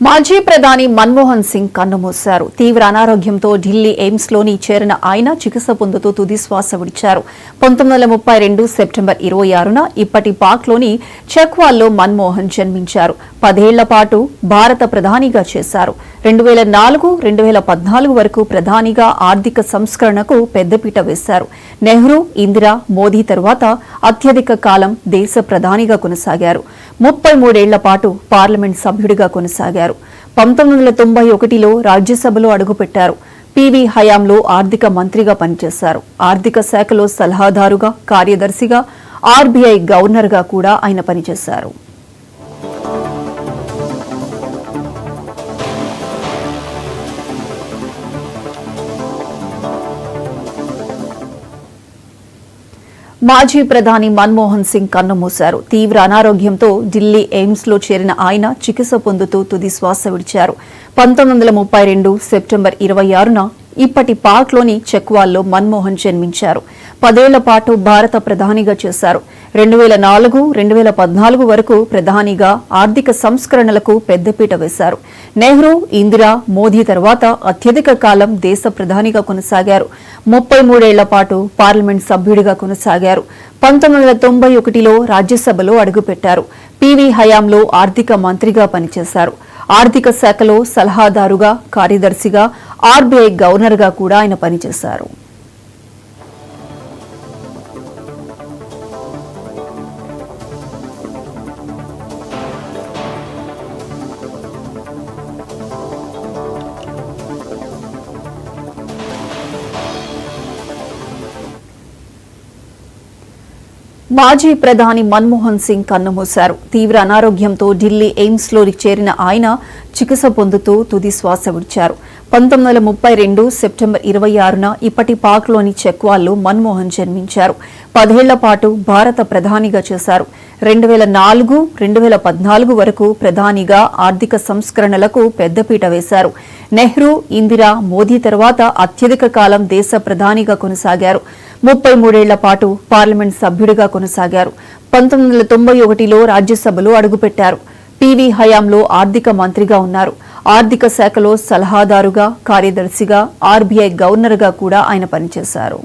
మాజీ ప్రధాని మన్మోహన్ సింగ్ కన్నుమూశారు. తీవ్ర అనారోగ్యంతో ఢిల్లీ ఎయిమ్స్ లోని చేరిన ఆయన చికిత్స పొందుతూ తుది శ్వాస విడిచారు. 1932 సెప్టెంబర్ 26న ఇప్పటి పాక్లోని చక్వాల్లో మన్మోహన్ జన్మించారు. 10 ఏళ్ల పాటు భారత ప్రధానిగా చేశారు. 2004-2014 వరకు ప్రధానిగా ఆర్థిక సంస్కరణకు పెద్దపీట వేశారు. నెహ్రూ, ఇందిరా, మోదీ తరువాత అత్యధిక కాలం దేశ ప్రధానిగా కొనసాగారు. 33 ఏళ్ల పాటు పార్లమెంట్ సభ్యుడిగా కొనసాగారు. 1991లో రాజ్యసభలో అడుగుపెట్టారు. పివి హయాంలో ఆర్థిక మంత్రిగా పనిచేశారు. ఆర్థిక శాఖలో సలహాదారుగా, కార్యదర్శిగా, ఆర్బీఐ గవర్నర్గా కూడా ఆయన పనిచేశారు. మాజీ ప్రధాని మన్మోహన్ సింగ్ కన్నుమూశారు. తీవ్ర అనారోగ్యంతో ఢిల్లీ ఎయిమ్స్ లో చేరిన ఆయన చికిత్స పొందుతూ తుది శ్వాస విడిచారు. 1932 సెప్టెంబర్ 26న ఇప్పటి పాక్లోని చక్వాల్లో మన్మోహన్ జన్మించారు. 10 ఏళ్ల పాటు భారత ప్రధానిగా చేశారు. 2004-2014 వరకు ప్రధానిగా ఆర్థిక సంస్కరణలకు పెద్దపీట వేశారు. నెహ్రూ, ఇందిరా, మోదీ తర్వాత అత్యధిక కాలం దేశ ప్రధానిగా కొనసాగారు. 33 ఏళ్ల పాటు పార్లమెంట్ సభ్యుడిగా కొనసాగారు. 1991లో రాజ్యసభలో అడుగుపెట్టారు. పివి హయాంలో ఆర్థిక మంత్రిగా పనిచేశారు. ఆర్థిక శాఖలో సలహాదారుగా, కార్యదర్శిగా, ఆర్బీఐ గవర్నర్గా కూడా ఆయన పనిచేశారు. మాజీ ప్రధాని మన్మోహన్ సింగ్ కన్నుమూశారు. తీవ్ర అనారోగ్యంతో ఢిల్లీ ఎయిమ్స్ లో చేరిన ఆయన చికిత్స పొందుతూ తుది శ్వాస విడిచారు. 1932 సెప్టెంబర్ 26న ఇప్పటి పాక్లోని చక్వాల్లో మన్మోహన్ జన్మించారు. 10 ఏళ్ల పాటు భారత ప్రధానిగా చేశారు. 2004-2014 వరకు ప్రధానిగా ఆర్థిక సంస్కరణలకు పెద్దపీట వేశారు. నెహ్రూ, ఇందిరా, మోదీ తర్వాత అత్యధిక కాలం దేశ ప్రధానిగా కొనసాగారు. 33 ఏళ్ల పాటు పార్లమెంట్ సభ్యుడిగా కొనసాగారు. 1991లో రాజ్యసభలో అడుగుపెట్టారు. పివి హయాంలో ఆర్థిక మంత్రిగా ఉన్నారు. ఆర్థిక శాఖలో సలహాదారుగా, కార్యదర్శిగా, ఆర్బీఐ గవర్నర్గా కూడా ఆయన పనిచేశారు.